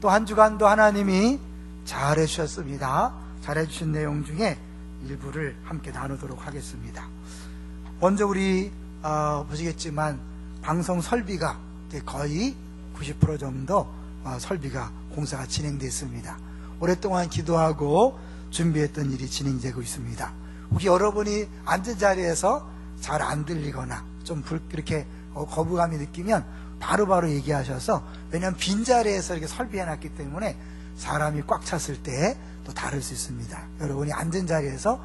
또 한 주간도 하나님이 잘해 주셨습니다. 잘해 주신 내용 중에 일부를 함께 나누도록 하겠습니다. 먼저 우리 보시겠지만 방송 설비가 거의 90% 정도 설비가 공사가 진행됐습니다. 오랫동안 기도하고 준비했던 일이 진행되고 있습니다. 혹시 여러분이 앉은 자리에서 잘 안 들리거나 좀 이렇게 거부감이 느끼면 바로바로 얘기하셔서, 왜냐하면 빈자리에서 이렇게 설비해놨기 때문에 사람이 꽉 찼을 때 또 다를 수 있습니다. 여러분이 앉은 자리에서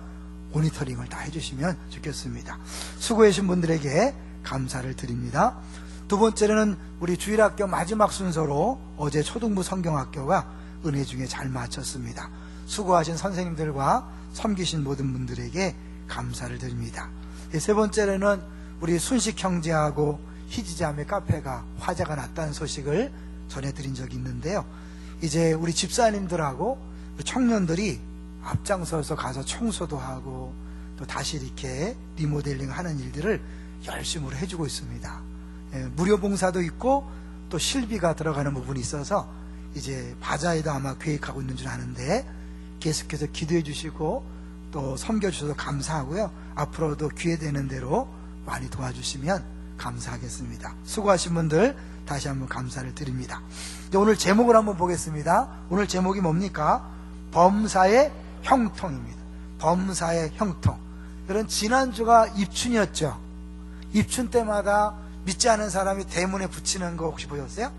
모니터링을 다 해주시면 좋겠습니다. 수고해주신 분들에게 감사를 드립니다. 두 번째는 우리 주일학교 마지막 순서로 어제 초등부 성경학교가 은혜 중에 잘 마쳤습니다. 수고하신 선생님들과 섬기신 모든 분들에게 감사를 드립니다. 세 번째로는 우리 순식 형제하고 희지자매 카페가 화재가 났다는 소식을 전해드린 적이 있는데요. 이제 우리 집사님들하고 청년들이 앞장서서 가서 청소도 하고 또 다시 이렇게 리모델링 하는 일들을 열심으로 해주고 있습니다. 무료 봉사도 있고 또 실비가 들어가는 부분이 있어서 이제 바자회도 아마 계획하고 있는 줄 아는데, 계속해서 기도해 주시고 또 섬겨주셔서 감사하고요. 앞으로도 기회되는 대로 많이 도와주시면 감사하겠습니다. 수고하신 분들 다시 한번 감사를 드립니다. 이제 오늘 제목을 한번 보겠습니다. 오늘 제목이 뭡니까? 범사의 형통입니다. 범사의 형통. 그런 지난주가 입춘이었죠. 입춘 때마다 믿지 않은 사람이 대문에 붙이는 거 혹시 보셨어요?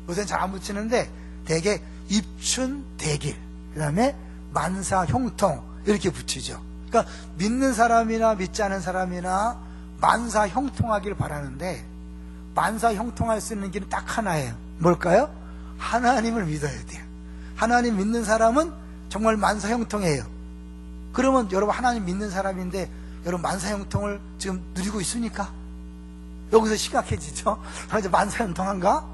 요새는 잘 안 붙이는데 대개 입춘 대길, 그 다음에 만사 형통 이렇게 붙이죠. 그러니까 믿는 사람이나 믿지 않은 사람이나 만사 형통하길 바라는데, 만사 형통할 수 있는 길은 딱 하나예요. 뭘까요? 하나님을 믿어야 돼요. 하나님 믿는 사람은 정말 만사 형통해요. 그러면 여러분 하나님 믿는 사람인데 여러분 만사 형통을 지금 누리고 있습니까? 여기서 심각해지죠. 이제 만사 형통한가?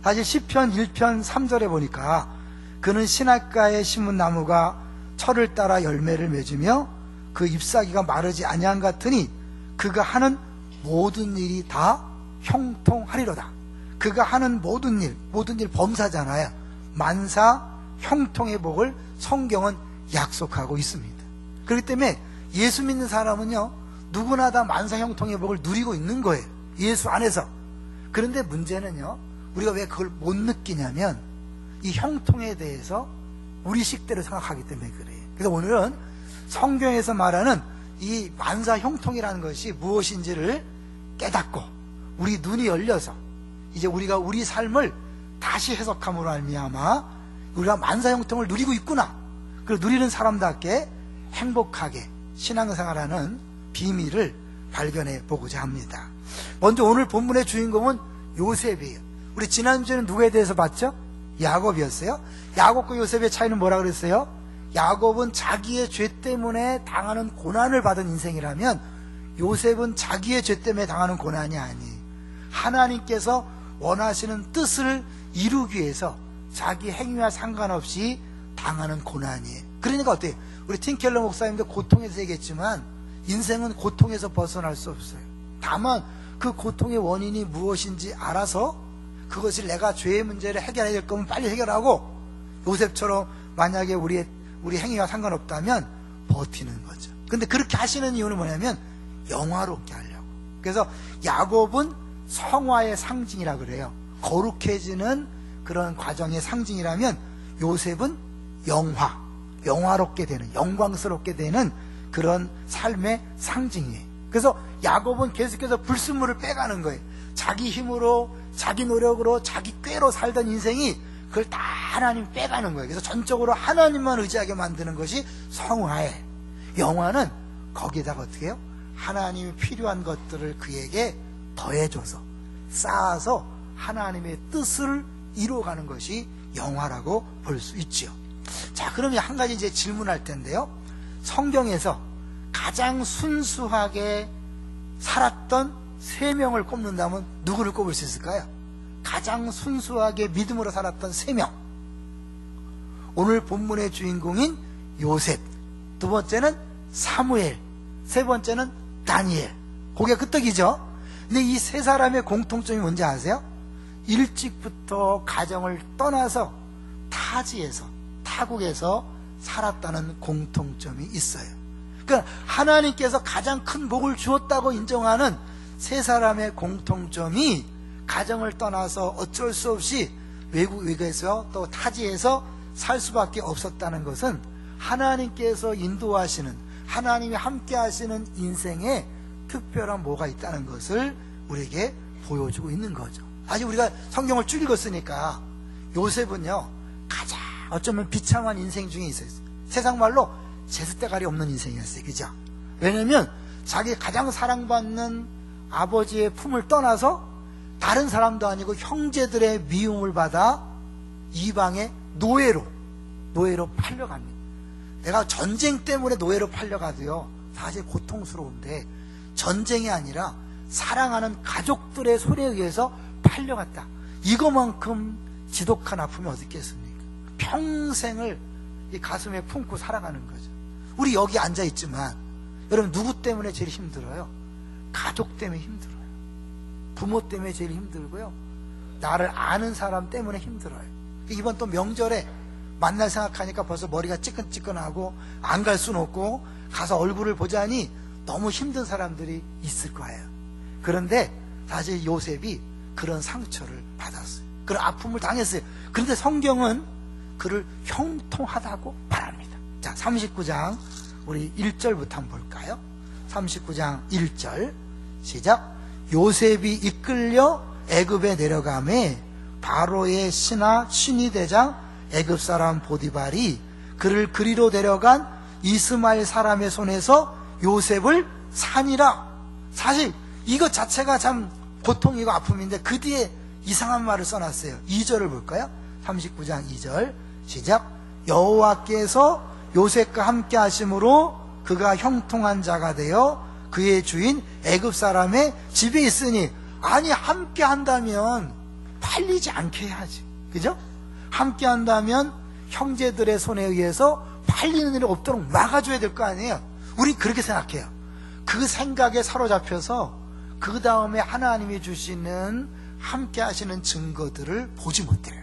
사실 시편 1편 3절에 보니까 그는 시냇가에 심은 나무가 철을 따라 열매를 맺으며 그 잎사귀가 마르지 아니한 같으니 그가 하는 모든 일이 다 형통하리로다. 그가 하는 모든 일 범사잖아요. 만사 형통의 복을 성경은 약속하고 있습니다. 그렇기 때문에 예수 믿는 사람은요, 누구나 다 만사 형통의 복을 누리고 있는 거예요. 예수 안에서. 그런데 문제는요, 우리가 왜 그걸 못 느끼냐면 이 형통에 대해서 우리 식대로 생각하기 때문에 그래요. 그래서 오늘은 성경에서 말하는 이 만사 형통이라는 것이 무엇인지를 깨닫고 우리 눈이 열려서 이제 우리가 우리 삶을 다시 해석함으로 말미암아 우리가 만사 형통을 누리고 있구나, 그리고 누리는 사람답게 행복하게 신앙생활하는 비밀을 발견해 보고자 합니다. 먼저 오늘 본문의 주인공은 요셉이에요. 우리 지난주에는 누구에 대해서 봤죠? 야곱이었어요. 야곱과 요셉의 차이는 뭐라 그랬어요? 야곱은 자기의 죄 때문에 당하는 고난을 받은 인생이라면 요셉은 자기의 죄 때문에 당하는 고난이 아니에요. 하나님께서 원하시는 뜻을 이루기 위해서 자기 행위와 상관없이 당하는 고난이에요. 그러니까 어때요? 우리 팀켈러 목사님도 고통에서 얘기했지만 인생은 고통에서 벗어날 수 없어요. 다만 그 고통의 원인이 무엇인지 알아서 그것을 내가 죄의 문제를 해결해야 될 거면 빨리 해결하고, 요셉처럼 만약에 우리 행위와 상관없다면 버티는 거죠. 근데 그렇게 하시는 이유는 뭐냐면 영화롭게 하려고. 그래서 야곱은 성화의 상징이라 그래요. 거룩해지는 그런 과정의 상징이라면 요셉은 영화롭게 되는, 영광스럽게 되는 그런 삶의 상징이에요. 그래서 야곱은 계속해서 불순물을 빼가는 거예요. 자기 힘으로, 자기 노력으로, 자기 꾀로 살던 인생이 그걸 다 하나님 빼가는 거예요. 그래서 전적으로 하나님만 의지하게 만드는 것이 성화예요. 영화는 거기다가 어떻게 해요? 하나님이 필요한 것들을 그에게 더해줘서 쌓아서 하나님의 뜻을 이루어가는 것이 영화라고 볼 수 있죠. 자, 그러면 한 가지 이제 질문할 텐데요. 성경에서 가장 순수하게 살았던 3명을 꼽는다면 누구를 꼽을 수 있을까요? 가장 순수하게 믿음으로 살았던 3명. 오늘 본문의 주인공인 요셉, 두 번째는 사무엘, 세 번째는 다니엘. 고개 끄떡이죠? 근데 이 세 사람의 공통점이 뭔지 아세요? 일찍부터 가정을 떠나서 타지에서, 타국에서 살았다는 공통점이 있어요. 그러니까 하나님께서 가장 큰 복을 주었다고 인정하는 세 사람의 공통점이 가정을 떠나서 어쩔 수 없이 외국에서 또 타지에서 살 수밖에 없었다는 것은 하나님께서 인도하시는, 하나님이 함께 하시는 인생에 특별한 뭐가 있다는 것을 우리에게 보여주고 있는 거죠. 아직 우리가 성경을 쭉 읽었으니까 요셉은요, 가장 어쩌면 비참한 인생 중에 있어요. 세상 말로 제스대가리 없는 인생이었어요. 그죠? 왜냐면 자기 가장 사랑받는 아버지의 품을 떠나서 다른 사람도 아니고 형제들의 미움을 받아 이방의 노예로 팔려갑니다. 내가 전쟁 때문에 노예로 팔려가도요, 사실 고통스러운데 전쟁이 아니라 사랑하는 가족들의 소리에 의해서 팔려갔다. 이거만큼 지독한 아픔이 어디 있겠습니까? 평생을 이 가슴에 품고 살아가는 거죠. 우리 여기 앉아있지만 여러분 누구 때문에 제일 힘들어요? 가족 때문에 힘들어요. 부모 때문에 제일 힘들고요, 나를 아는 사람 때문에 힘들어요. 이번 또 명절에 만날 생각하니까 벌써 머리가 찌끈찌끈하고 안 갈 수는 없고 가서 얼굴을 보자니 너무 힘든 사람들이 있을 거예요. 그런데 사실 요셉이 그런 상처를 받았어요. 그런 아픔을 당했어요. 그런데 성경은 그를 형통하다고 말합니다. 자, 39장 우리 1절부터 한번 볼까요? 39장 1절 시작. 요셉이 이끌려 애굽에 내려가매 바로의 신하 대장 애굽 사람 보디발이 그를 그리로 데려간 이스마엘 사람의 손에서 요셉을 산이라. 사실 이것 자체가 참 고통이고 아픔인데 그 뒤에 이상한 말을 써놨어요. 2절을 볼까요? 39장 2절 시작. 여호와께서 요셉과 함께 하심으로 그가 형통한 자가 되어 그의 주인 애굽 사람의 집에 있으니. 아니, 함께 한다면 팔리지 않게 해야지, 그죠? 함께 한다면 형제들의 손에 의해서 팔리는 일이 없도록 막아줘야 될 거 아니에요. 우리 그렇게 생각해요. 그 생각에 사로잡혀서 그 다음에 하나님이 주시는 함께 하시는 증거들을 보지 못해요.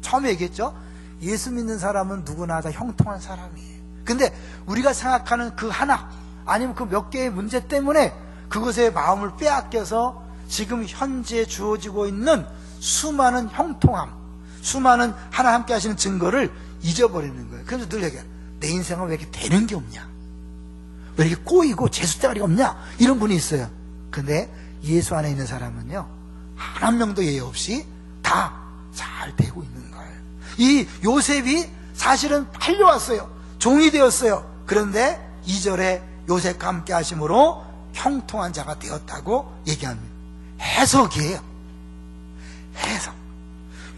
처음에 얘기했죠. 예수 믿는 사람은 누구나 다 형통한 사람이에요. 근데 우리가 생각하는 그 하나 아니면 그 몇 개의 문제 때문에 그것에 마음을 빼앗겨서 지금 현재 주어지고 있는 수많은 형통함, 수많은 하나 함께 하시는 증거를 잊어버리는 거예요. 그래서 늘 얘기해요. 내 인생은 왜 이렇게 되는 게 없냐, 왜 이렇게 꼬이고 재수대가리가 없냐, 이런 분이 있어요. 근데 예수 안에 있는 사람은요, 한 명도 예외 없이 다 잘 되고 있는 거예요. 이 요셉이 사실은 팔려왔어요. 종이 되었어요. 그런데 2절에 요셉과 함께 하심으로 형통한 자가 되었다고 얘기합니다. 해석이에요. 해석.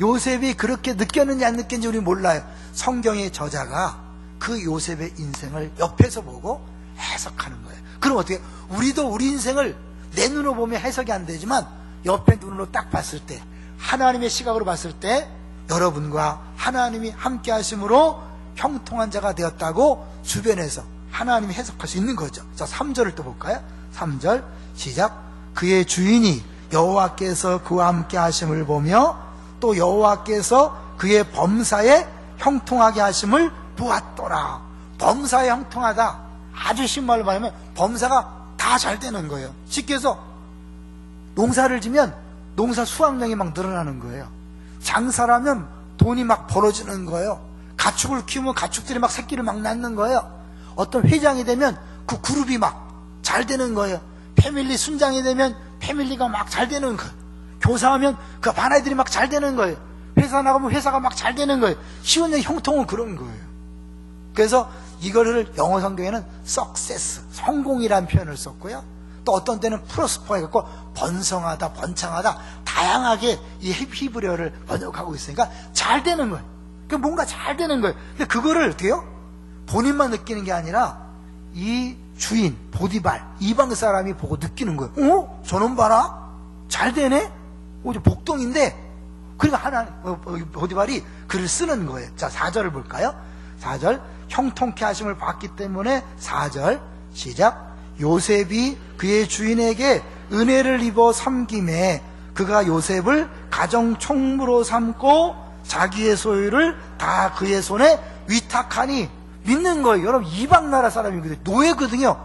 요셉이 그렇게 느꼈는지 안 느꼈는지 우리 몰라요. 성경의 저자가 그 요셉의 인생을 옆에서 보고 해석하는 거예요. 그럼 어떻게, 우리도 우리 인생을 내 눈으로 보면 해석이 안 되지만 옆에 눈으로 딱 봤을 때, 하나님의 시각으로 봤을 때 여러분과 하나님이 함께 하심으로 형통한 자가 되었다고 주변에서 하나님이 해석할 수 있는 거죠. 자, 3절을 또 볼까요? 3절 시작. 그의 주인이 여호와께서 그와 함께 하심을 보며 또 여호와께서 그의 범사에 형통하게 하심을 보았더라. 범사에 형통하다, 아주 쉬운 말로 말하면 범사가 다 잘 되는 거예요. 쉽게 해서 농사를 지면 농사 수확량이 막 늘어나는 거예요. 장사라면 돈이 막 벌어지는 거예요. 가축을 키우면 가축들이 막 새끼를 막 낳는 거예요. 어떤 회장이 되면 그 그룹이 막 잘 되는 거예요. 패밀리 순장이 되면 패밀리가 막 잘 되는 거예요. 교사하면 그 반아이들이 막 잘 되는 거예요. 회사 나가면 회사가 막 잘 되는 거예요. 쉬운 형통은 그런 거예요. 그래서 이거를 영어 성경에는 success, 성공이라는 표현을 썼고요. 또 어떤 때는 프로스퍼 해갖고 번성하다, 번창하다, 다양하게 이 히브리어를 번역하고 있으니까 잘 되는 거예요. 그러니까 뭔가 잘 되는 거예요. 근데 그거를 어떻게 해요? 본인만 느끼는 게 아니라 이 주인, 보디발, 이방 사람이 보고 느끼는 거예요. 어? 저놈 봐라? 잘 되네? 저 복동인데? 그러니까 하나님, 보디발이 글을 쓰는 거예요. 자, 4절을 볼까요? 4절. 형통케 하심을 받기 때문에 4절 시작. 요셉이 그의 주인에게 은혜를 입어 섬김에 그가 요셉을 가정 총무로 삼고 자기의 소유를 다 그의 손에 위탁하니 믿는 거예요. 여러분 이방 나라 사람이거든요. 노예거든요.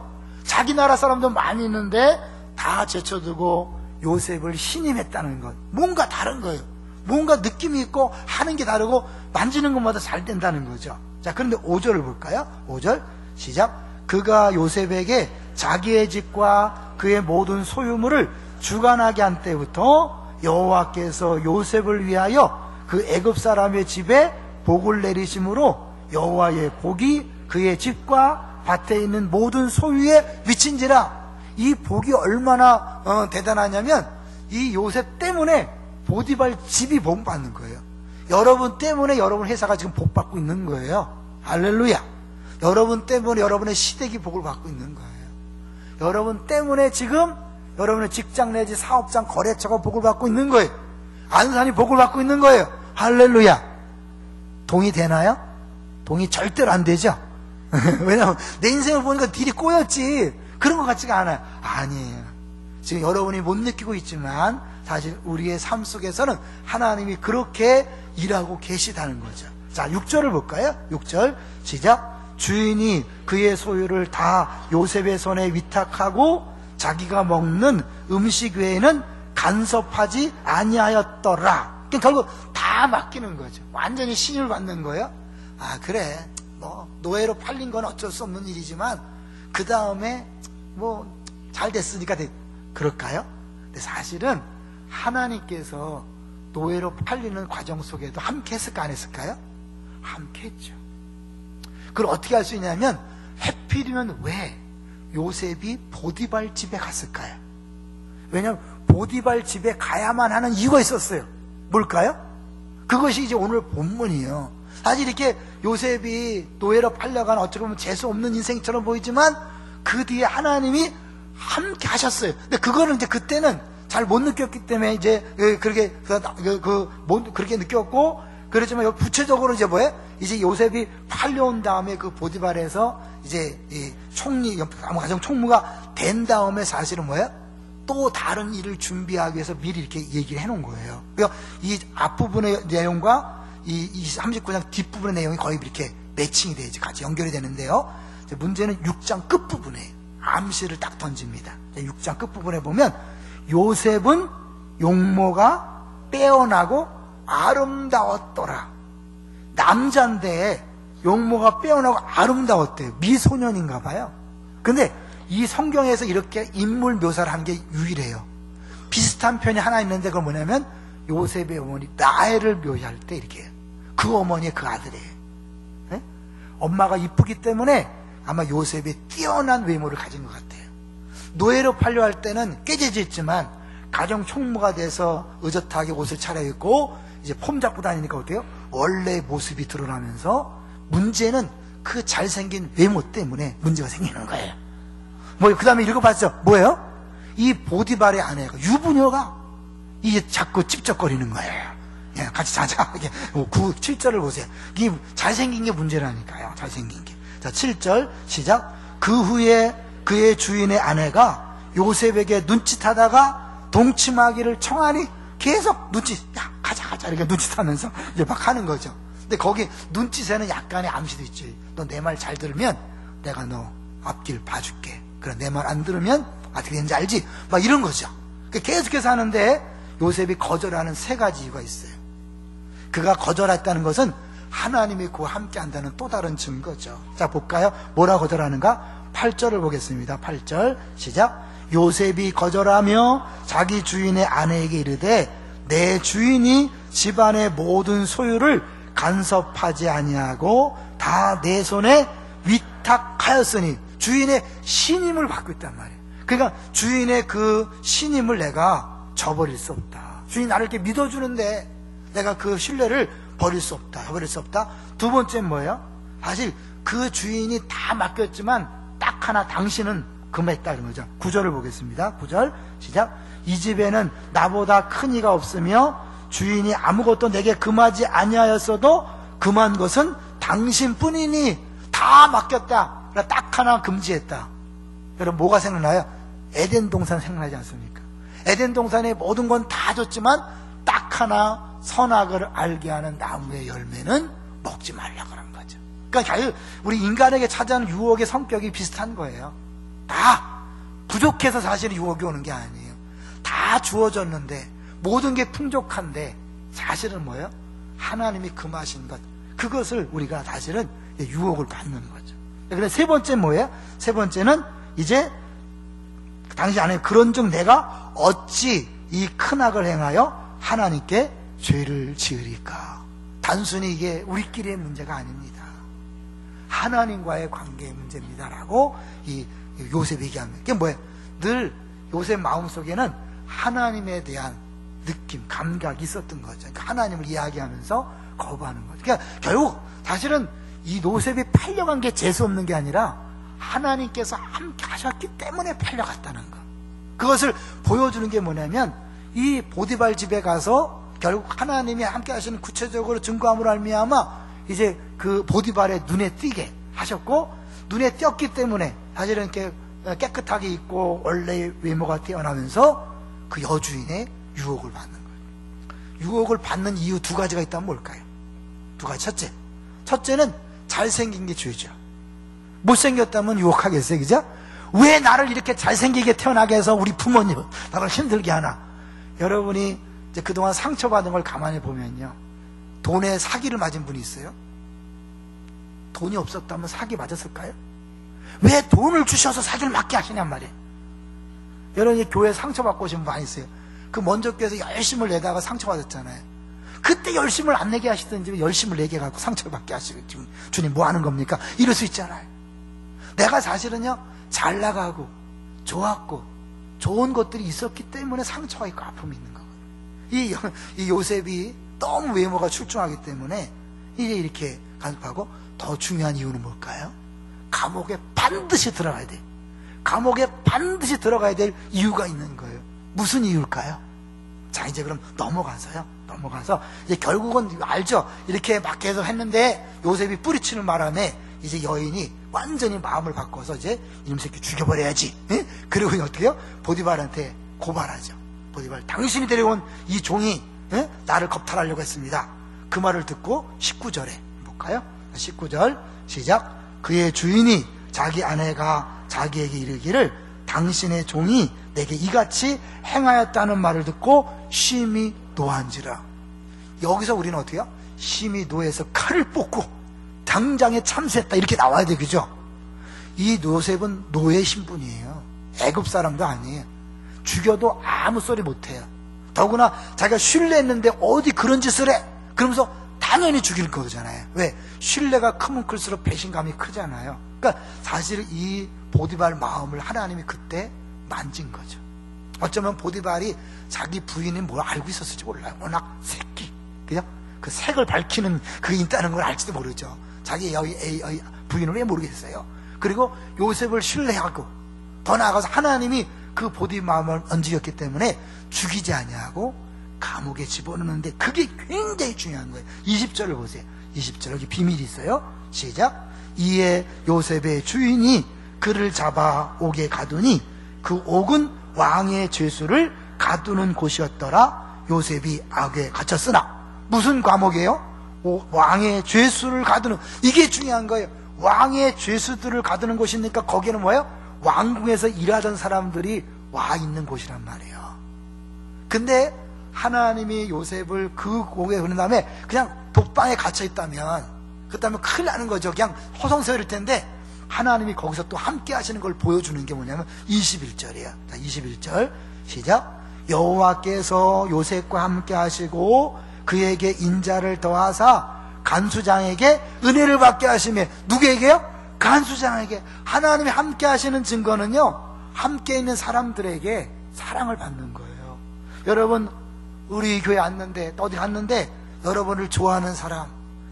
자기 나라 사람도 많이 있는데 다 제쳐두고 요셉을 신임했다는 것. 뭔가 다른 거예요. 뭔가 느낌이 있고 하는 게 다르고 만지는 것마다 잘 된다는 거죠. 자, 그런데 5절을 볼까요? 5절 시작. 그가 요셉에게 자기의 집과 그의 모든 소유물을 주관하게 한 때부터 여호와께서 요셉을 위하여 그 애굽 사람의 집에 복을 내리심으로 여호와의 복이 그의 집과 밭에 있는 모든 소유에 미친지라. 이 복이 얼마나 대단하냐면 이 요셉 때문에 보디발 집이 복받는 거예요. 여러분 때문에 여러분 회사가 지금 복받고 있는 거예요. 할렐루야. 여러분 때문에 여러분의 시댁이 복을 받고 있는 거예요. 여러분 때문에 지금 여러분의 직장 내지 사업장 거래처가 복을 받고 있는 거예요. 안산이 복을 받고 있는 거예요. 할렐루야. 동의되나요? 동의 절대로 안 되죠. 왜냐하면 내 인생을 보니까 딜이 꼬였지 그런 것 같지가 않아요. 아니에요. 지금 여러분이 못 느끼고 있지만 사실 우리의 삶 속에서는 하나님이 그렇게 일하고 계시다는 거죠. 자, 6절을 볼까요? 6절 시작. 주인이 그의 소유를 다 요셉의 손에 위탁하고 자기가 먹는 음식 외에는 간섭하지 아니하였더라. 그러니까 결국 다 맡기는 거죠. 완전히 신임을 받는 거예요. 아, 그래, 뭐 노예로 팔린 건 어쩔 수 없는 일이지만 그 다음에 뭐 잘 됐으니까 그럴까요? 근데 사실은 하나님께서 노예로 팔리는 과정 속에도 함께 했을까 안 했을까요? 함께 했죠. 그걸 어떻게 할 수 있냐면 해필이면 왜 요셉이 보디발 집에 갔을까요? 왜냐하면 보디발 집에 가야만 하는 이유가 있었어요. 뭘까요? 그것이 이제 오늘 본문이에요. 사실 이렇게 요셉이 노예로 팔려간 어떻게 보면 재수 없는 인생처럼 보이지만 그 뒤에 하나님이 함께 하셨어요. 근데 그거는 이제 그때는 잘 못 느꼈기 때문에 이제 그렇게 그렇게 느꼈고, 그렇지만 구체적으로 이제 뭐예요? 이제 요셉이 팔려온 다음에 그 보디발에서 이제 이 총리, 가정 총무가 된 다음에 사실은 뭐예요? 또 다른 일을 준비하기 위해서 미리 이렇게 얘기를 해놓은 거예요. 그러니까 이 앞부분의 내용과 이 39장 뒷부분의 내용이 거의 이렇게 매칭이 돼야지 같이 연결이 되는데요. 문제는 6장 끝부분에 암시를 딱 던집니다. 6장 끝부분에 보면 요셉은 용모가 빼어나고 아름다웠더라. 남자인데 용모가 빼어나고 아름다웠대요. 미소년인가 봐요. 근데 이 성경에서 이렇게 인물 묘사를 한 게 유일해요. 비슷한 편이 하나 있는데 그건 뭐냐면 요셉의 어머니 라헬을 묘사할 때 이렇게 해요. 그 어머니의 그 아들이에요. 네? 엄마가 이쁘기 때문에 아마 요셉이 뛰어난 외모를 가진 것 같아요. 노예로 팔려할 때는 깨재졌지만 가정 총무가 돼서 의젓하게 옷을 차려입고 이제 폼 잡고 다니니까 어때요? 원래의 모습이 드러나면서 문제는 그 잘생긴 외모 때문에 문제가 생기는 거예요. 뭐 그 다음에 읽어봤죠? 뭐예요? 이 보디발의 아내가 유부녀가 이게 자꾸 찝쩍거리는 거예요. 예, 같이 자자. 7절을 보세요. 이게 잘생긴 게 문제라니까요. 잘생긴 게. 자, 7절 시작. 그 후에 그의 주인의 아내가 요셉에게 눈짓하다가 동침하기를 청하니 계속 야 가자 이렇게 눈짓하면서 이제 막 하는 거죠. 근데 거기 눈짓에는 약간의 암시도 있지. 너 내 말 잘 들으면 내가 너 앞길 봐줄게. 그래 내 말 안 들으면 어떻게 되는지 알지? 막 이런 거죠. 계속해서 하는데 요셉이 거절하는 3가지 이유가 있어요. 그가 거절했다는 것은 하나님이 그와 함께 한다는 또 다른 증거죠. 자, 볼까요? 뭐라 거절하는가? 8절을 보겠습니다. 8절 시작. 요셉이 거절하며 자기 주인의 아내에게 이르되 내 주인이 집안의 모든 소유를 간섭하지 아니하고 다 내 손에 위탁하였으니 주인의 신임을 받고 있단 말이에요. 그러니까 주인의 그 신임을 내가 저버릴 수 없다. 주인이 나를 이렇게 믿어주는데 내가 그 신뢰를 버릴 수 없다. 버릴 수 없다. 2번째는 뭐예요? 사실 그 주인이 다 맡겼지만 딱 하나 당신은 금했다는 거죠. 9절을 보겠습니다. 9절 시작. 이 집에는 나보다 큰 이가 없으며 주인이 아무것도 내게 금하지 아니하였어도 금한 것은 당신뿐이니 다 맡겼다. 딱 하나 금지했다. 여러분 뭐가 생각나요? 에덴 동산 생각나지 않습니까? 에덴 동산에 모든 건 다 줬지만 딱 악하나 선악을 알게 하는 나무의 열매는 먹지 말라 그런 거죠. 그러니까 우리 인간에게 찾아오는 유혹의 성격이 비슷한 거예요. 다 부족해서 사실은 유혹이 오는 게 아니에요. 다 주어졌는데 모든 게 풍족한데 사실은 뭐예요? 하나님이 금하신 것, 그것을 우리가 사실은 유혹을 받는 거죠. 그래서 세 번째 뭐예요? 세 번째는 이제 당시 안에 그런즉 내가 어찌 이 큰 악을 행하여 하나님께 죄를 지으리까. 단순히 이게 우리끼리의 문제가 아닙니다. 하나님과의 관계의 문제입니다라고 이 요셉이 얘기합니다. 이게 뭐예요? 늘 요셉 마음속에는 하나님에 대한 느낌, 감각이 있었던 거죠. 그러니까 하나님을 이야기하면서 거부하는 거죠. 그러니까 결국 사실은 이 요셉이 팔려간 게 재수 없는 게 아니라 하나님께서 함께 하셨기 때문에 팔려갔다는 거. 그것을 보여주는 게 뭐냐면 이 보디발 집에 가서 결국 하나님이 함께 하시는 구체적으로 증거함으로 알미암아 이제 그 보디발의 눈에 띄게 하셨고, 눈에 띄었기 때문에 사실은 이렇게 깨끗하게 입고 원래의 외모가 태어나면서 그 여주인의 유혹을 받는 거예요. 유혹을 받는 이유 두 가지가 있다면 뭘까요? 두 가지. 첫째는 잘생긴 게 죄죠. 못생겼다면 유혹하겠어요, 그죠? 왜 나를 이렇게 잘생기게 태어나게 해서 우리 부모님은 나를 힘들게 하나? 여러분이 이제 그동안 상처받은 걸 가만히 보면요, 돈에 사기를 맞은 분이 있어요? 돈이 없었다면 사기 맞았을까요? 왜 돈을 주셔서 사기를 맞게 하시냔 말이에요. 여러분이 교회 상처받고 오신 분 많이 있어요. 그 먼저 교회에서 열심을 내다가 상처받았잖아요. 그때 열심을 안 내게 하시든지 열심을 내게 갖고 상처를 받게 하시고 지금 주님 뭐 하는 겁니까? 이럴 수 있잖아요. 내가 사실은요 잘 나가고 좋았고 좋은 것들이 있었기 때문에 상처가 있고 아픔이 있는 거거든요. 이 요셉이 너무 외모가 출중하기 때문에 이제 이렇게 간섭하고, 더 중요한 이유는 뭘까요? 감옥에 반드시 들어가야 돼. 감옥에 반드시 들어가야 될 이유가 있는 거예요. 무슨 이유일까요? 자, 이제 그럼 넘어가서 이제 결국은 알죠? 이렇게 막 계속 했는데 요셉이 뿌리치는 바람에 이제 여인이 완전히 마음을 바꿔서 이제 이놈 새끼 죽여버려야지. 예? 그리고 어떻게 해요? 보디발한테 고발하죠. 보디발, 당신이 데려온 이 종이 나를 겁탈하려고 했습니다. 그 말을 듣고 19절에 볼까요? 19절 시작. 그의 주인이 자기 아내가 자기에게 이르기를 당신의 종이 내게 이같이 행하였다는 말을 듣고 심히 노한지라. 여기서 우리는 어떻게 해요? 심히 노해서 칼을 뽑고 당장에 참수했다 이렇게 나와야 돼, 그죠? 이 요셉은 노예 신분이에요. 애굽 사람도 아니에요. 죽여도 아무 소리 못해요. 더구나 자기가 신뢰했는데 어디 그런 짓을 해? 그러면서 당연히 죽일 거잖아요. 왜? 신뢰가 크면 클수록 배신감이 크잖아요. 그러니까 사실 이 보디발 마음을 하나님이 그때 만진 거죠. 어쩌면 보디발이 자기 부인이 뭘 알고 있었을지 몰라요. 워낙 새끼, 그죠? 그 색을 밝히는 그게 있다는 걸 알지도 모르죠. 자기 부인을 왜 모르겠어요. 그리고 요셉을 신뢰하고 더 나아가서 하나님이 그 보디발 마음을 움직였기 때문에 죽이지 아니하고 감옥에 집어넣는데 그게 굉장히 중요한 거예요. 20절을 보세요. 20절 여기 비밀이 있어요. 시작. 이에 요셉의 주인이 그를 잡아 옥에 가두니 그 옥은 왕의 죄수를 가두는 곳이었더라. 요셉이 악에 갇혔으나 무슨 감옥이에요? 왕의 죄수를 가두는, 이게 중요한 거예요. 왕의 죄수들을 가두는 곳이니까 거기는 뭐예요? 왕궁에서 일하던 사람들이 와 있는 곳이란 말이에요. 근데 하나님이 요셉을 그 옥에 보낸 다음에 그냥 독방에 갇혀 있다면 그렇다면 큰일 나는 거죠. 그냥 허송세월일 텐데 하나님이 거기서 또 함께 하시는 걸 보여주는 게 뭐냐면 21절이에요. 자, 21절 시작. 여호와께서 요셉과 함께 하시고 그에게 인자를 더하사 간수장에게 은혜를 받게 하시며, 누구에게요? 간수장에게. 하나님이 함께 하시는 증거는요, 함께 있는 사람들에게 사랑을 받는 거예요. 여러분, 우리 교회 왔는데, 어디 갔는데 여러분을 좋아하는 사람,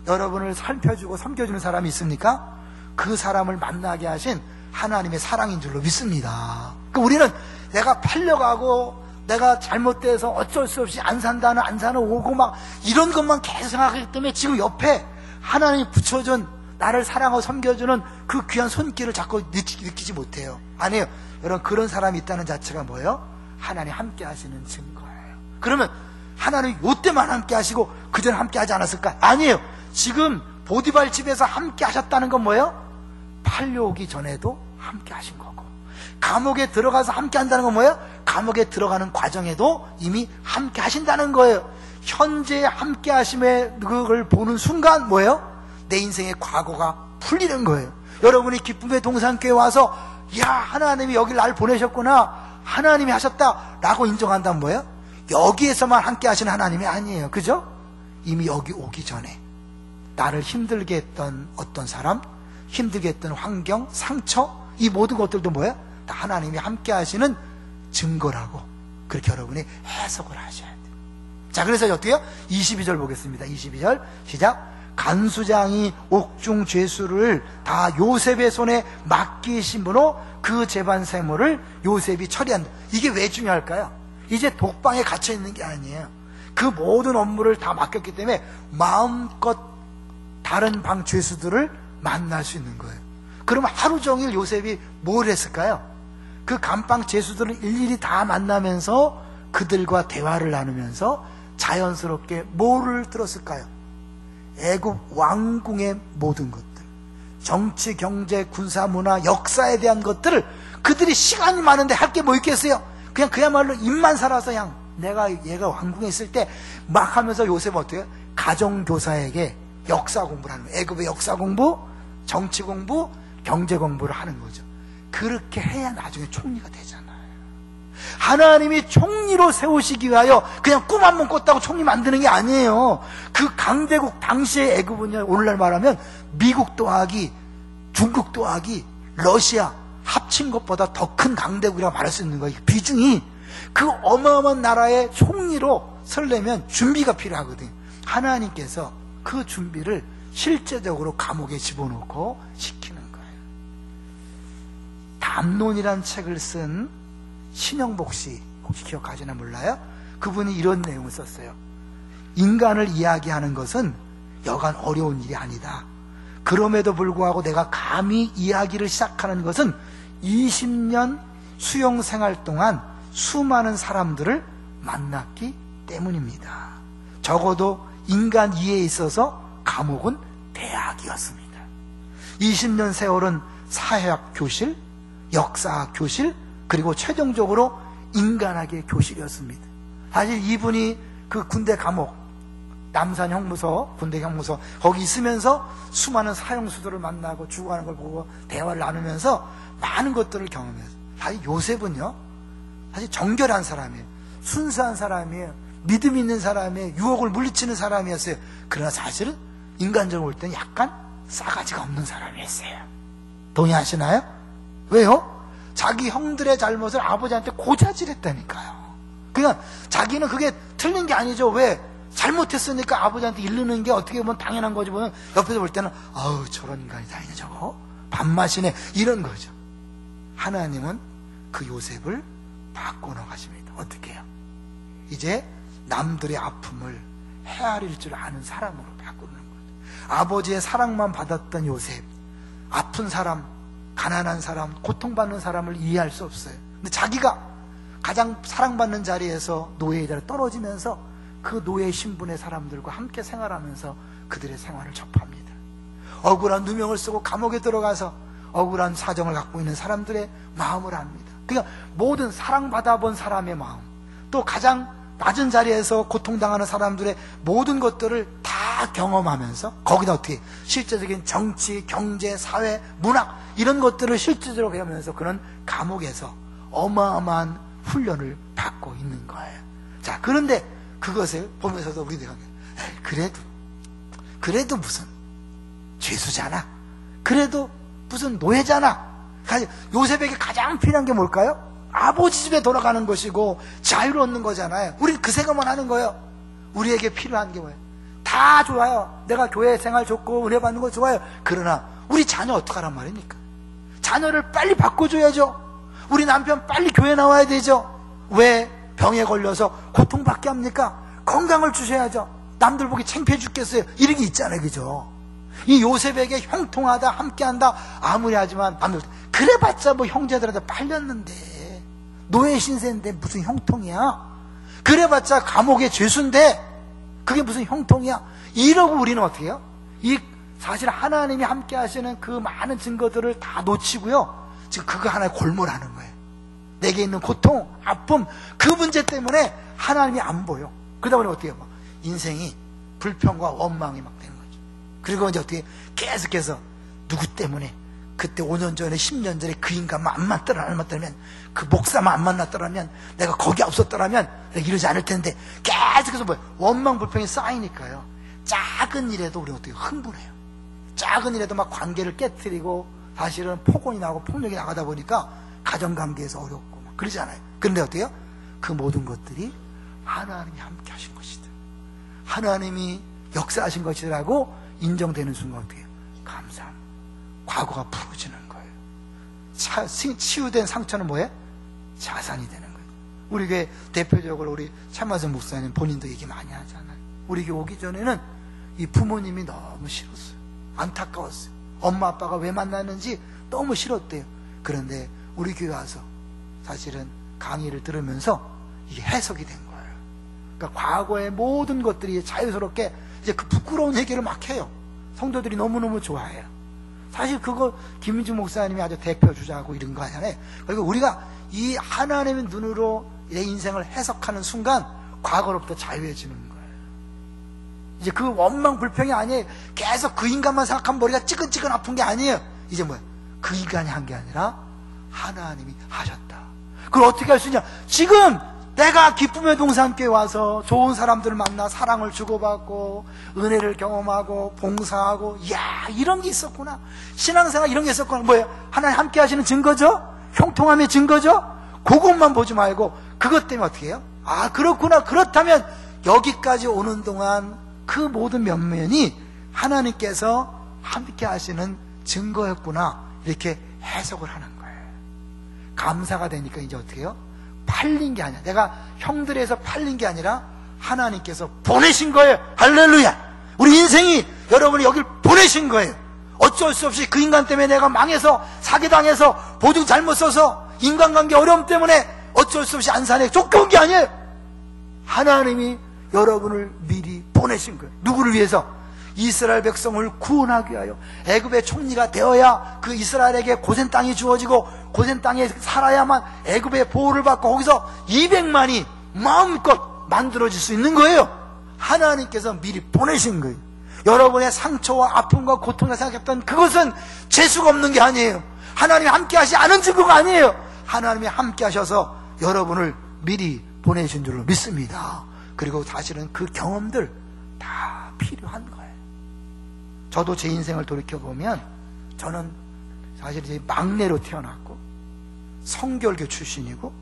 여러분을 살펴주고 섬겨주는 사람이 있습니까? 그 사람을 만나게 하신 하나님의 사랑인 줄로 믿습니다. 그러니까 우리는 내가 팔려가고 내가 잘못돼서 어쩔 수 없이 안 산다는 오고 막 이런 것만 계속 생각하기 때문에 지금 옆에 하나님이 붙여준 나를 사랑하고 섬겨주는 그 귀한 손길을 자꾸 느끼지 못해요. 아니에요. 여러분, 그런 사람이 있다는 자체가 뭐예요? 하나님 함께 하시는 증거예요. 그러면 하나님 요때만 함께 하시고 그전 함께 하지 않았을까? 아니에요. 지금 보디발 집에서 함께 하셨다는 건 뭐예요? 팔려오기 전에도 함께 하신 거고, 감옥에 들어가서 함께 한다는 건 뭐예요? 감옥에 들어가는 과정에도 이미 함께 하신다는 거예요. 현재 함께 하심의 그걸 보는 순간 뭐예요? 내 인생의 과거가 풀리는 거예요. 여러분이 기쁨의 동산교회 와서 야, 하나님이 여기 날 보내셨구나, 하나님이 하셨다라고 인정한다면 뭐예요? 여기에서만 함께 하시는 하나님이 아니에요. 그죠? 이미 여기 오기 전에 나를 힘들게 했던 어떤 사람, 힘들게 했던 환경, 상처, 이 모든 것들도 뭐예요? 다 하나님이 함께 하시는 증거라고 그렇게 여러분이 해석을 하셔야 돼요. 자, 그래서 어때요? 22절 보겠습니다. 22절 시작. 간수장이 옥중 죄수를 다 요셉의 손에 맡기심으로 그 재반 세무를 요셉이 처리한다. 이게 왜 중요할까요? 이제 독방에 갇혀 있는 게 아니에요. 그 모든 업무를 다 맡겼기 때문에 마음껏 다른 방 죄수들을 만날 수 있는 거예요. 그러면 하루 종일 요셉이 뭘 했을까요? 그 감방 죄수들을 일일이 다 만나면서 그들과 대화를 나누면서 자연스럽게 뭐를 들었을까요? 애굽 왕궁의 모든 것들, 정치, 경제, 군사, 문화, 역사에 대한 것들을 그들이 시간이 많은데 할 게 뭐 있겠어요? 그냥 그야말로 입만 살아서 그냥 얘가 왕궁에 있을 때 막 하면서 요셉은 어때요? 가정교사에게 역사 공부를 하는 거예요. 애굽의 역사 공부, 정치 공부, 경제 공부를 하는 거죠. 그렇게 해야 나중에 총리가 되잖아요. 하나님이 총리로 세우시기 위하여 그냥 꿈 한 번 꿨다고 총리 만드는 게 아니에요. 그 강대국 당시의 애굽은요, 오늘날 말하면 미국 더하기 중국 더하기 러시아 합친 것보다 더 큰 강대국이라고 말할 수 있는 거예요. 비중이. 그 어마어마한 나라의 총리로 설려면 준비가 필요하거든요. 하나님께서 그 준비를 실제적으로 감옥에 집어넣고 시키는 거예요. 담론이란 책을 쓴 신영복 씨, 혹시 기억하시나 몰라요? 그분이 이런 내용을 썼어요. 인간을 이야기하는 것은 여간 어려운 일이 아니다. 그럼에도 불구하고 내가 감히 이야기를 시작하는 것은 20년 수용 생활 동안 수많은 사람들을 만났기 때문입니다. 적어도 인간 이해에 있어서 감옥은 대학이었습니다. 20년 세월은 사회학 교실, 역사학 교실, 그리고 최종적으로 인간학의 교실이었습니다. 사실 이분이 그 군대 감옥, 남산 형무소, 군대 형무소 거기 있으면서 수많은 사형수들을 만나고 죽어가는 걸 보고 대화를 나누면서 많은 것들을 경험했어요. 사실 요셉은요, 사실 정결한 사람이에요. 순수한 사람이에요. 믿음 있는 사람이에요. 유혹을 물리치는 사람이었어요. 그러나 사실은 인간적으로 볼 때는 약간 싸가지가 없는 사람이었어요. 동의하시나요? 왜요? 자기 형들의 잘못을 아버지한테 고자질했다니까요. 그러니까 자기는 그게 틀린 게 아니죠. 왜? 잘못했으니까 아버지한테 이르는 게 어떻게 보면 당연한 거지. 보면 옆에서 볼 때는 아우 저런 인간이 다 있네 저거. 밥맛이네 이런 거죠. 하나님은 그 요셉을 바꿔 나가십니다. 어떻게 해요? 이제 남들의 아픔을 헤아릴 줄 아는 사람으로 바꾸는 거죠. 아버지의 사랑만 받았던 요셉, 아픈 사람, 가난한 사람, 고통받는 사람을 이해할 수 없어요. 근데 자기가 가장 사랑받는 자리에서 노예의 자리에 떨어지면서 그 노예 신분의 사람들과 함께 생활하면서 그들의 생활을 접합니다. 억울한 누명을 쓰고 감옥에 들어가서 억울한 사정을 갖고 있는 사람들의 마음을 압니다. 그러니까 모든 사랑받아본 사람의 마음, 또 가장 낮은 자리에서 고통당하는 사람들의 모든 것들을 다 경험하면서 거기다 어떻게 실제적인 정치, 경제, 사회, 문학 이런 것들을 실제적으로 배우면서 그런 감옥에서 어마어마한 훈련을 받고 있는 거예요. 자, 그런데 그것을 보면서도 우리들이 그래도 무슨 죄수잖아. 그래도 무슨 노예잖아. 요셉에게 가장 필요한 게 뭘까요? 아버지 집에 돌아가는 것이고 자유를 얻는 거잖아요. 우리는 그 생각만 하는 거예요. 우리에게 필요한 게 뭐예요? 다 좋아요. 내가 교회 생활 좋고 은혜 받는 거 좋아요. 그러나 우리 자녀 어떡하란 말입니까? 자녀를 빨리 바꿔줘야죠. 우리 남편 빨리 교회 나와야 되죠. 왜? 병에 걸려서 고통받게 합니까? 건강을 주셔야죠. 남들 보기 창피해 죽겠어요. 이런 게 있잖아요. 그죠? 이 요셉에게 형통하다, 함께한다 아무리 하지만 남들 그래봤자 뭐 형제들한테 팔렸는데 노예 신세인데 무슨 형통이야? 그래봤자 감옥의 죄수인데 그게 무슨 형통이야? 이러고 우리는 어떻게 해요? 사실 하나님이 함께 하시는 그 많은 증거들을 다 놓치고요, 지금 그거 하나에 골몰하는 거예요. 내게 있는 고통, 아픔, 그 문제 때문에 하나님이 안 보여. 그러다 보니 어떻게 해요? 인생이 불평과 원망이 막 되는 거죠. 그리고 이제 어떻게 계속해서 누구 때문에 그때 5년 전에 10년 전에 그 인간만 안 만났더라면, 그 목사만 안 만났더라면, 내가 거기 없었더라면 내가 이러지 않을 텐데, 계속해서 원망 불평이 쌓이니까요, 작은 일에도 우리 어떻게 흥분해요. 작은 일에도 막 관계를 깨트리고 사실은 폭언이 나고 폭력이 나가다 보니까 가정관계에서 어렵고 막 그러잖아요. 그런데 어때요? 그 모든 것들이 하나님이 함께 하신 것이다, 하나님이 역사하신 것이라고 인정되는 순간 어떻게 해요? 감사함. 과거가 풀어지는 거예요. 치유된 상처는 뭐예요? 자산이 되는 거예요. 우리 교회 대표적으로 우리 참마선 목사님 본인도 얘기 많이 하잖아요. 우리 교회 오기 전에는 이 부모님이 너무 싫었어요. 안타까웠어요. 엄마 아빠가 왜 만났는지 너무 싫었대요. 그런데 우리 교회 와서 사실은 강의를 들으면서 이게 해석이 된 거예요. 그러니까 과거의 모든 것들이 자유스럽게 이제 그 부끄러운 얘기를 막 해요. 성도들이 너무너무 좋아해요. 사실 그거 김민중 목사님이 아주 대표 주자고 이런 거 하잖아요. 그리고 우리가 이 하나님의 눈으로 내 인생을 해석하는 순간 과거로부터 자유해지는 거예요. 이제 그 원망 불평이 아니에요. 계속 그 인간만 생각하면 머리가 찌근찌근 아픈 게 아니에요. 이제 뭐야? 그 인간이 한 게 아니라 하나님이 하셨다. 그걸 어떻게 할 수 있냐? 지금 내가 기쁨의 동산교회 와서 좋은 사람들을 만나 사랑을 주고받고 은혜를 경험하고 봉사하고, 이야, 이런 게 있었구나. 신앙생활 이런 게 있었구나. 뭐예요? 하나님 함께 하시는 증거죠? 형통함의 증거죠? 그것만 보지 말고 그것 때문에 어떻게 해요? 아, 그렇구나. 그렇다면 여기까지 오는 동안 그 모든 면면이 하나님께서 함께 하시는 증거였구나, 이렇게 해석을 하는 거예요. 감사가 되니까 이제 어떻게 해요? 팔린 게 아니야. 내가 형들에서 팔린 게 아니라 하나님께서 보내신 거예요. 할렐루야. 우리 인생이 여러분이 여길 보내신 거예요. 어쩔 수 없이 그 인간 때문에 내가 망해서 사기당해서 보증 잘못 써서 인간관계 어려움 때문에 어쩔 수 없이 안산에 쫓겨온 게 아니에요. 하나님이 여러분을 미리 보내신 거예요. 누구를 위해서? 이스라엘 백성을 구원하기 위하여. 애굽의 총리가 되어야 그 이스라엘에게 고센 땅이 주어지고 고센 땅에 살아야만 애굽의 보호를 받고 거기서 200만이 마음껏 만들어질 수 있는 거예요. 하나님께서 미리 보내신 거예요. 여러분의 상처와 아픔과 고통을 생각했던 그것은 재수가 없는 게 아니에요. 하나님이 함께 하시지 않은 증거가 아니에요. 하나님이 함께 하셔서 여러분을 미리 보내신 줄로 믿습니다. 그리고 사실은 그 경험들 다 필요한 거예요. 저도 제 인생을 돌이켜보면 저는 사실 이제 막내로 태어났고 성결교 출신이고,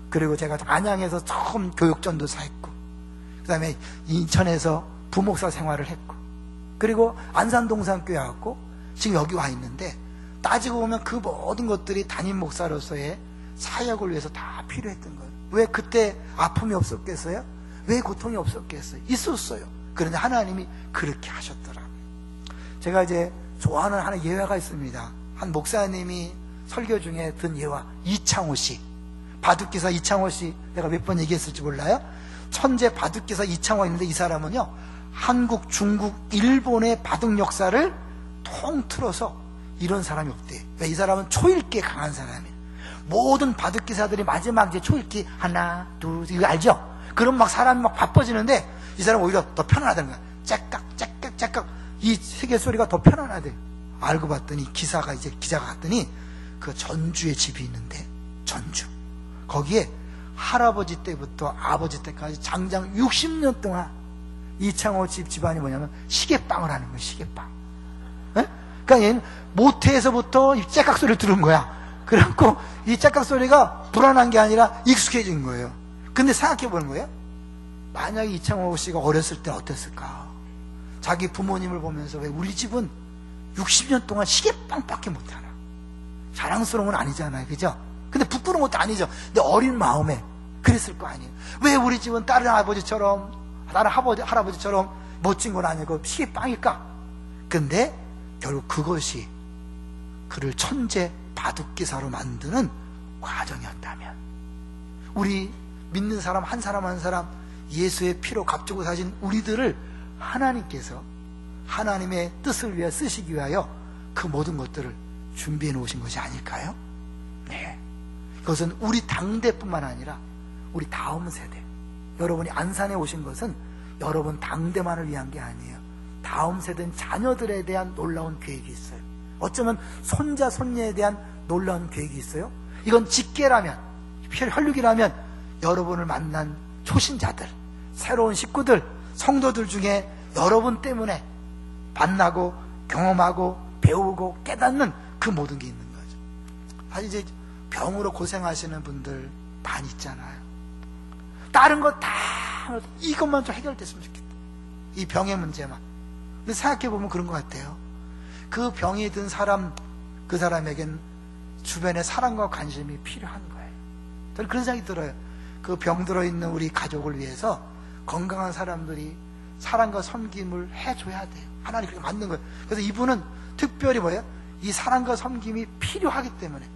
그리고 제가 안양에서 처음 교육전도사 했고, 그 다음에 인천에서 부목사 생활을 했고, 그리고 안산동산교회 왔고 지금 여기 와 있는데, 따지고 보면 그 모든 것들이 담임 목사로서의 사역을 위해서 다 필요했던 거예요. 왜 그때 아픔이 없었겠어요? 왜 고통이 없었겠어요? 있었어요. 그런데 하나님이 그렇게 하셨더라고요. 제가 이제 좋아하는 하나 예화가 있습니다. 한 목사님이 설교 중에 든 예화, 이창호 씨, 바둑기사 이창호 씨, 내가 몇 번 얘기했을지 몰라요? 천재 바둑기사 이창호가 있는데, 이 사람은요 한국, 중국, 일본의 바둑 역사를 통틀어서 이런 사람이 없대요. 왜? 이 사람은 초읽기에 강한 사람이에요. 모든 바둑기사들이 마지막 이제 초읽기 하나, 둘, 이거 알죠? 그럼 막 사람이 막 바빠지는데 이 사람은 오히려 더 편안하다는 거야. 째깍 째깍 째깍, 이 세계 소리가 더 편안하대. 알고 봤더니 기자가 갔더니 그 전주에 집이 있는데, 전주 거기에 할아버지 때부터 아버지 때까지 장장 60년 동안 이창호 집안이 뭐냐면 시계빵을 하는 거예요. 시계빵. 에? 그러니까 얘는 모태에서부터 이 째깍 소리를 들은 거야. 그래갖고 이 째깍 소리가 불안한 게 아니라 익숙해진 거예요. 근데 생각해 보는 거예요. 만약에 이창호 씨가 어렸을 때 어땠을까? 자기 부모님을 보면서, 왜 우리 집은 60년 동안 시계빵밖에 못하나? 자랑스러운 건 아니잖아요, 그죠? 근데 부끄러운 것도 아니죠. 근데 어린 마음에 그랬을 거 아니에요. 왜 우리 집은 다른 아버지처럼, 다른 할아버지처럼 멋진 건 아니고 시계빵일까? 근데 결국 그것이 그를 천재 바둑기사로 만드는 과정이었다면, 우리 믿는 사람 한 사람 한 사람 예수의 피로 값주고 사신 우리들을 하나님께서 하나님의 뜻을 위해 쓰시기 위하여 그 모든 것들을 준비해 놓으신 것이 아닐까요? 네. 그것은 우리 당대뿐만 아니라 우리 다음 세대, 여러분이 안산에 오신 것은 여러분 당대만을 위한 게 아니에요. 다음 세대 자녀들에 대한 놀라운 계획이 있어요. 어쩌면 손자 손녀에 대한 놀라운 계획이 있어요. 이건 직계라면, 혈육이라면 여러분을 만난 초신자들, 새로운 식구들, 성도들 중에 여러분 때문에 만나고 경험하고 배우고 깨닫는 그 모든 게 있는 거죠. 사실 이제 병으로 고생하시는 분들 많이 있잖아요. 다른 거 다 이것만 좀 해결됐으면 좋겠다, 이 병의 문제만. 근데 생각해보면 그런 것 같아요. 그 병이 든 사람, 그 사람에겐 주변의 사랑과 관심이 필요한 거예요. 저는 그런 생각이 들어요. 그 병 들어있는 우리 가족을 위해서 건강한 사람들이 사랑과 섬김을 해줘야 돼요. 하나님 그렇게 만든 거예요. 그래서 이분은 특별히 뭐예요? 이 사랑과 섬김이 필요하기 때문에,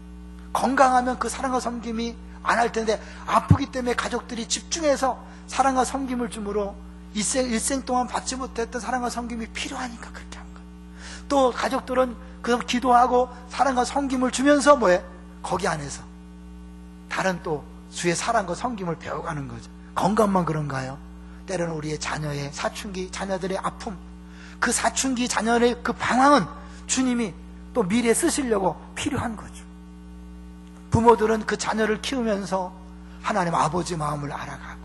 건강하면 그 사랑과 섬김이 안 할 텐데 아프기 때문에 가족들이 집중해서 사랑과 섬김을 줌으로 일생 동안 받지 못했던 사랑과 섬김이 필요하니까 그렇게 한 거예요. 또 가족들은 그 기도하고 사랑과 섬김을 주면서 뭐예요? 거기 안에서 다른 또 주의 사랑과 섬김을 배워가는 거죠. 건강만 그런가요? 때로는 우리의 자녀의 사춘기 자녀들의 아픔, 그 사춘기 자녀의 그 방황은 주님이 또 미래에 쓰시려고 필요한 거죠. 부모들은 그 자녀를 키우면서 하나님 아버지 마음을 알아가고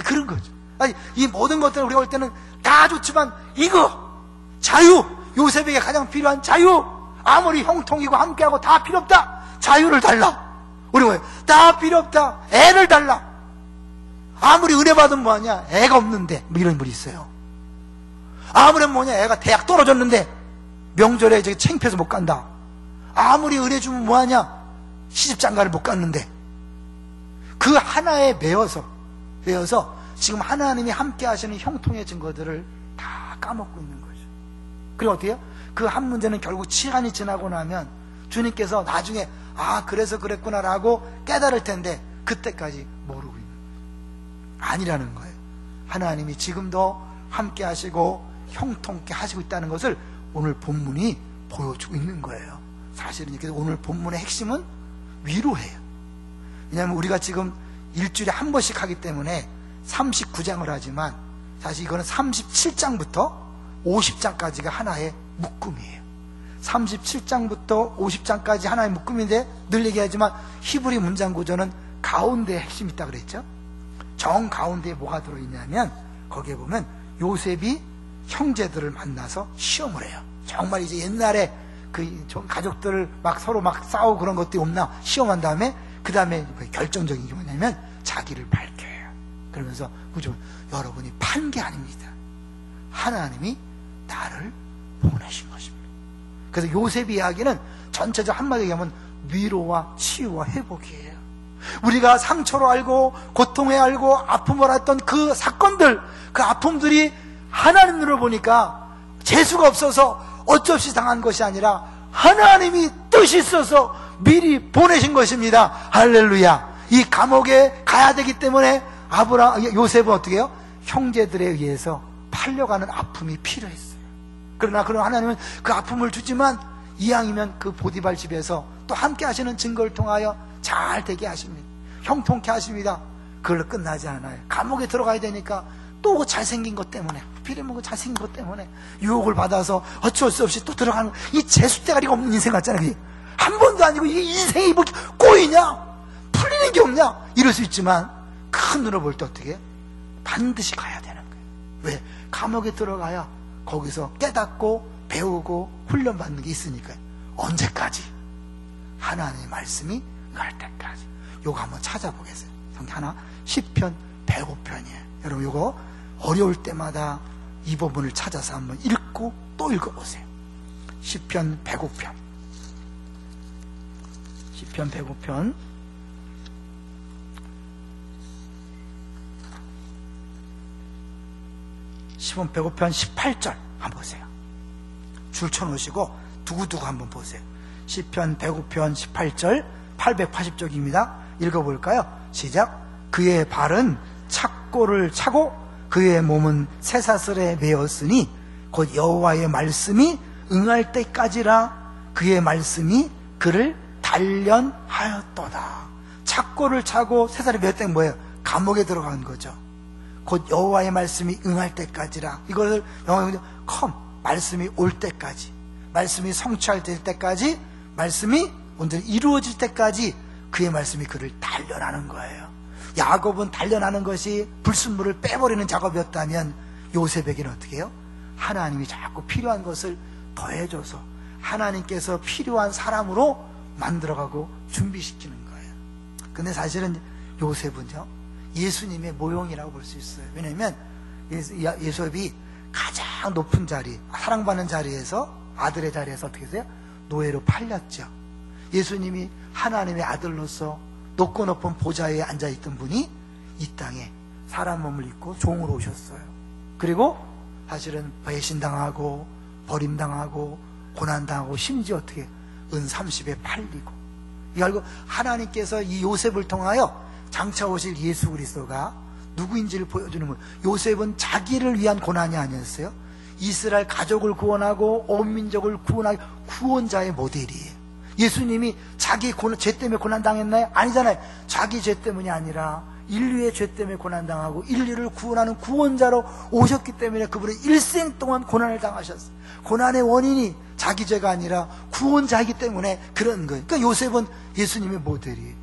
그런 거죠. 아니, 이 모든 것들을 우리가 볼 때는 다 좋지만 이거 자유, 요셉에게 가장 필요한 자유, 아무리 형통이고 함께하고 다 필요 없다, 자유를 달라. 우리 뭐예요? 다 필요 없다, 애를 달라. 아무리 은혜 받으면 뭐하냐, 애가 없는데, 뭐 이런 분이 있어요. 아무리 뭐냐, 애가 대학 떨어졌는데 명절에 저기 창피해서 못 간다. 아무리 은혜 주면 뭐하냐, 시집장가를 못 갔는데. 그 하나에 매여서 지금 하나님이 함께 하시는 형통의 증거들을 다 까먹고 있는 거죠. 그리고 어떻게 해요? 그 한 문제는 결국 시간이 지나고 나면 주님께서 나중에 아 그래서 그랬구나라고 깨달을 텐데 그때까지 모르고 있는 거예요. 아니라는 거예요. 하나님이 지금도 함께 하시고 형통케 하시고 있다는 것을 오늘 본문이 보여주고 있는 거예요. 사실은 이렇게 오늘 본문의 핵심은 위로해요. 왜냐하면 우리가 지금 일주일에 한 번씩 하기 때문에 39장을 하지만 사실 이거는 37장부터 50장까지가 하나의 묶음이에요. 37장부터 50장까지 하나의 묶음인데 늘 얘기하지만 히브리 문장 구조는 가운데에 핵심이 있다고 그랬죠. 정 가운데에 뭐가 들어있냐면 거기에 보면 요셉이 형제들을 만나서 시험을 해요. 정말 이제 옛날에 그 가족들을 막 서로 막 싸우고 그런 것들이 없나 시험한 다음에 그 다음에 결정적인 게 뭐냐면 자기를 밝혀요. 그러면서 그죠? 여러분이 판 게 아닙니다. 하나님이 나를 보내신 것입니다. 그래서 요셉의 이야기는 전체적 한마디로 얘기하면 위로와 치유와 회복이에요. 우리가 상처로 알고 고통에 알고 아픔을 했던 그 사건들, 그 아픔들이 하나님 눈으로 보니까 재수가 없어서 어쩔 수 없이 당한 것이 아니라 하나님이 뜻이 있어서 미리 보내신 것입니다. 할렐루야. 이 감옥에 가야 되기 때문에 요셉은 어떻게 해요? 형제들에 의해서 팔려가는 아픔이 필요했어요. 그러나 하나님은 그 아픔을 주지만 이왕이면 그 보디발 집에서 또 함께 하시는 증거를 통하여 잘 되게 하십니다. 형통케 하십니다. 그걸로 끝나지 않아요. 감옥에 들어가야 되니까 또 잘생긴 것 때문에, 하필이면 잘생긴 것 때문에 유혹을 받아서 어쩔 수 없이 또 들어가는, 이 재수대가리가 없는 인생 같잖아요. 한 번도 아니고 이게 인생이 뭐 꼬이냐, 풀리는 게 없냐, 이럴 수 있지만 큰 눈으로 볼 때 어떻게 해요? 반드시 가야 되는 거예요. 왜? 감옥에 들어가야 거기서 깨닫고 배우고 훈련받는 게 있으니까요. 언제까지? 하나님의 말씀이 날 때까지. 요거 한번 찾아보겠어요. 성경 하나, 시편 105편이에요. 여러분 요거 어려울 때마다 이 부분을 찾아서 한번 읽고 또 읽어보세요. 시편 105편. 시편 105편. 시편 105편 18절 한번 보세요. 줄 쳐놓으시고 두고두고 한번 보세요. 시편 105편 18절 880쪽입니다. 읽어볼까요? 시작. 그의 발은 착고를 차고 그의 몸은 쇠사슬에 매었으니 곧 여호와의 말씀이 응할 때까지라. 그의 말씀이 그를 단련하였도다. 착고를 차고 쇠사슬에 매었다는 뭐예요? 감옥에 들어간 거죠. 곧 여호와의 말씀이 응할 때까지라. 이것을 영어로 말씀이 올 때까지, 말씀이 성취될 때까지, 말씀이 온전히 이루어질 때까지 그의 말씀이 그를 단련하는 거예요. 야곱은 단련하는 것이 불순물을 빼버리는 작업이었다면 요셉에게는 어떻게 해요? 하나님이 자꾸 필요한 것을 더해줘서 하나님께서 필요한 사람으로 만들어가고 준비시키는 거예요. 근데 사실은 요셉은요, 예수님의 모형이라고 볼 수 있어요. 왜냐하면 요셉이 가장 높은 자리, 사랑받는 자리에서, 아들의 자리에서 어떻게 했어요? 노예로 팔렸죠. 예수님이 하나님의 아들로서 높고 높은 보좌에 앉아있던 분이 이 땅에 사람 몸을 입고 종으로 오셨어요. 그리고 사실은 배신당하고 버림당하고 고난당하고 심지어 어떻게 은 30에 팔리고, 이거 알고 하나님께서 이 요셉을 통하여 장차 오실 예수 그리스도가 누구인지를 보여주는 거예요. 요셉은 자기를 위한 고난이 아니었어요. 이스라엘 가족을 구원하고 온 민족을 구원하기 구원자의 모델이에요. 예수님이 자기 죄 때문에 고난당했나요? 아니잖아요. 자기 죄 때문이 아니라 인류의 죄 때문에 고난당하고 인류를 구원하는 구원자로 오셨기 때문에 그분은 일생 동안 고난을 당하셨어요. 고난의 원인이 자기 죄가 아니라 구원자이기 때문에 그런 거예요. 그러니까 요셉은 예수님의 모델이에요.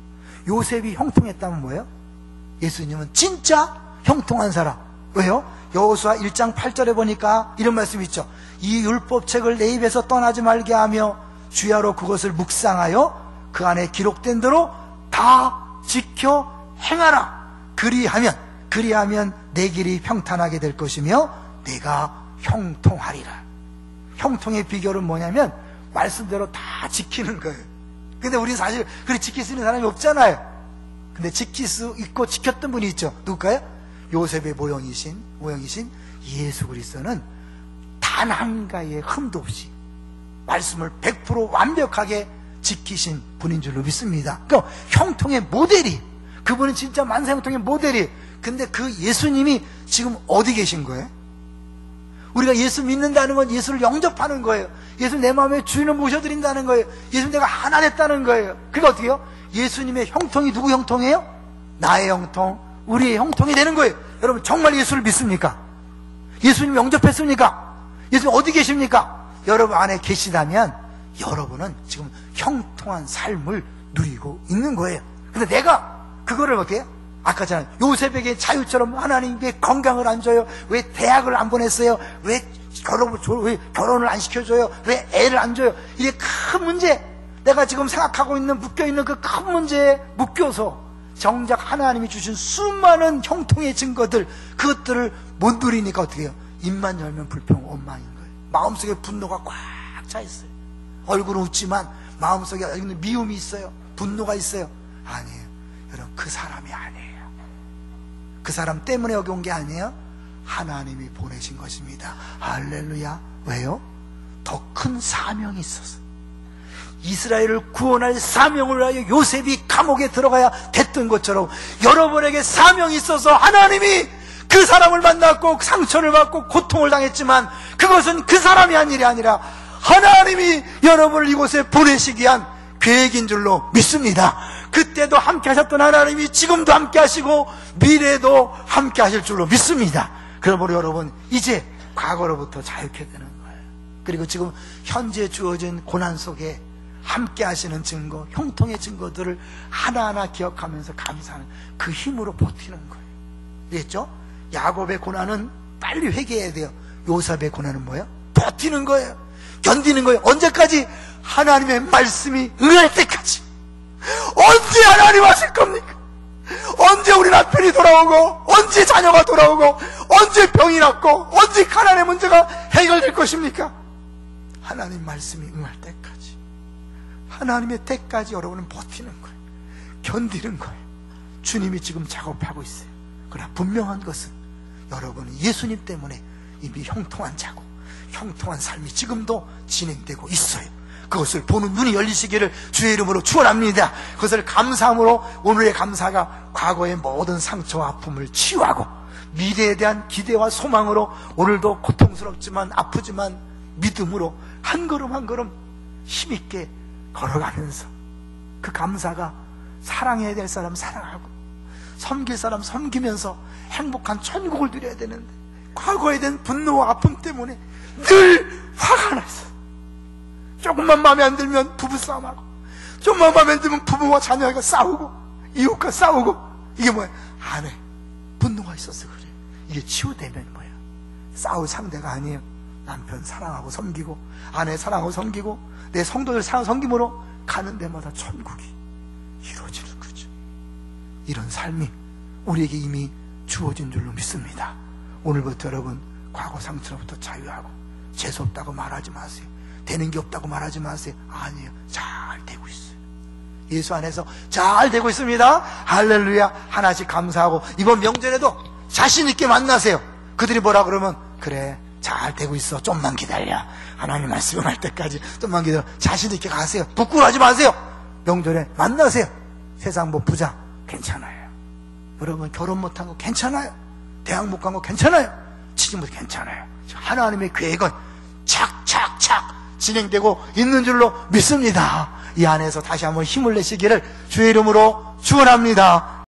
요셉이 형통했다면 뭐예요? 예수님은 진짜 형통한 사람. 왜요? 여호수아 1장 8절에 보니까 이런 말씀이 있죠. 이 율법책을 내 입에서 떠나지 말게 하며 주야로 그것을 묵상하여 그 안에 기록된 대로 다 지켜 행하라. 그리하면 내 길이 평탄하게 될 것이며 내가 형통하리라. 형통의 비결은 뭐냐면 말씀대로 다 지키는 거예요. 근데 우리는 사실 그렇게 지킬 수 있는 사람이 없잖아요. 근데 지킬 수 있고 지켰던 분이 있죠. 누굴까요? 요셉의 모형이신 예수 그리스도는 단 한 가지의 흠도 없이 말씀을 100% 완벽하게 지키신 분인 줄로 믿습니다. 그러니까 형통의 모델이, 그분은 진짜 만사 형통의 모델이. 근데 그 예수님이 지금 어디 계신 거예요? 우리가 예수 믿는다는 건 예수를 영접하는 거예요. 예수 내 마음에 주인을 모셔드린다는 거예요. 예수 내가 하나 됐다는 거예요. 그게 어떻게 해요? 예수님의 형통이 누구 형통이에요? 나의 형통, 우리의 형통이 되는 거예요. 여러분 정말 예수를 믿습니까? 예수님 영접했습니까? 예수님 어디 계십니까? 여러분 안에 계시다면 여러분은 지금 형통한 삶을 누리고 있는 거예요. 근데 내가 그거를 어떻게 해요? 아까 잖아요. 요셉에게 자유처럼 하나님께 건강을 안 줘요? 왜 대학을 안 보냈어요? 왜 결혼을 안 시켜줘요? 왜 애를 안 줘요? 이게 큰 문제, 내가 지금 생각하고 있는 묶여있는 그 큰 문제에 묶여서 정작 하나님이 주신 수많은 형통의 증거들, 그것들을 못 누리니까 어떻게 해요? 입만 열면 불평 원망인 거예요. 마음속에 분노가 꽉 차 있어요. 얼굴은 웃지만 마음속에 미움이 있어요. 분노가 있어요. 아니에요. 여러분 그 사람이 아니에요. 그 사람 때문에 여기 온 게 아니에요. 하나님이 보내신 것입니다. 할렐루야. 왜요? 더 큰 사명이 있어서, 이스라엘을 구원할 사명을 위하여 요셉이 감옥에 들어가야 됐던 것처럼 여러분에게 사명이 있어서 하나님이 그 사람을 만났고 상처를 받고 고통을 당했지만 그것은 그 사람이 한 일이 아니라 하나님이 여러분을 이곳에 보내시기 위한 계획인 줄로 믿습니다. 그때도 함께 하셨던 하나님이 지금도 함께 하시고 미래도 함께 하실 줄로 믿습니다. 그러므로 여러분 이제 과거로부터 자유케 되는 거예요. 그리고 지금 현재 주어진 고난 속에 함께 하시는 증거, 형통의 증거들을 하나하나 기억하면서 감사하는 그 힘으로 버티는 거예요. 그랬죠? 야곱의 고난은 빨리 회개해야 돼요. 요셉의 고난은 뭐예요? 버티는 거예요. 견디는 거예요. 언제까지? 하나님의 말씀이 응할 때까지. 언제 하나님 하실 겁니까? 언제 우리 남편이 돌아오고, 언제 자녀가 돌아오고, 언제 병이 낫고, 언제 가난의 문제가 해결될 것입니까? 하나님 말씀이 응할 때까지, 하나님의 때까지 여러분은 버티는 거예요. 견디는 거예요. 주님이 지금 작업하고 있어요. 그러나 분명한 것은 여러분은 예수님 때문에 이미 형통한 자고 형통한 삶이 지금도 진행되고 있어요. 그것을 보는 눈이 열리시기를 주의 이름으로 축원합니다. 그것을 감사함으로 오늘의 감사가 과거의 모든 상처와 아픔을 치유하고 미래에 대한 기대와 소망으로 오늘도 고통스럽지만 아프지만 믿음으로 한 걸음 한 걸음 힘있게 걸어가면서 그 감사가 사랑해야 될 사람 사랑하고 섬길 사람 섬기면서 행복한 천국을 누려야 되는데 과거에 대한 분노와 아픔 때문에 늘 화가 났어. 조금만 마음에 안 들면 부부싸움하고, 조금만 마음에 안 들면 부부와 자녀가 싸우고, 이웃과 싸우고. 이게 뭐야? 안에 분노가 있어서 그래. 이게 치유되면 뭐야? 싸울 상대가 아니에요. 남편 사랑하고 섬기고, 아내 사랑하고 섬기고, 내 성도들 사랑하고 섬김으로 가는 데마다 천국이 이루어지는 거죠. 이런 삶이 우리에게 이미 주어진 줄로 믿습니다. 오늘부터 여러분 과거 상처로부터 자유하고 재수없다고 말하지 마세요. 되는 게 없다고 말하지 마세요. 아니에요. 잘 되고 있어요. 예수 안에서 잘 되고 있습니다. 할렐루야. 하나씩 감사하고 이번 명절에도 자신 있게 만나세요. 그들이 뭐라 그러면 그래 잘 되고 있어. 좀만 기다려. 하나님 말씀할 때까지 좀만 기다려. 자신 있게 가세요. 부끄러워하지 마세요. 명절에 만나세요. 세상 뭐 부자 괜찮아요. 여러분 결혼 못한 거 괜찮아요. 대학 못 간 거 괜찮아요. 취직 못 괜찮아요. 하나님의 계획은 착착착 진행되고 있는 줄로 믿습니다. 이 안에서 다시 한번 힘을 내시기를 주의 이름으로 축원합니다.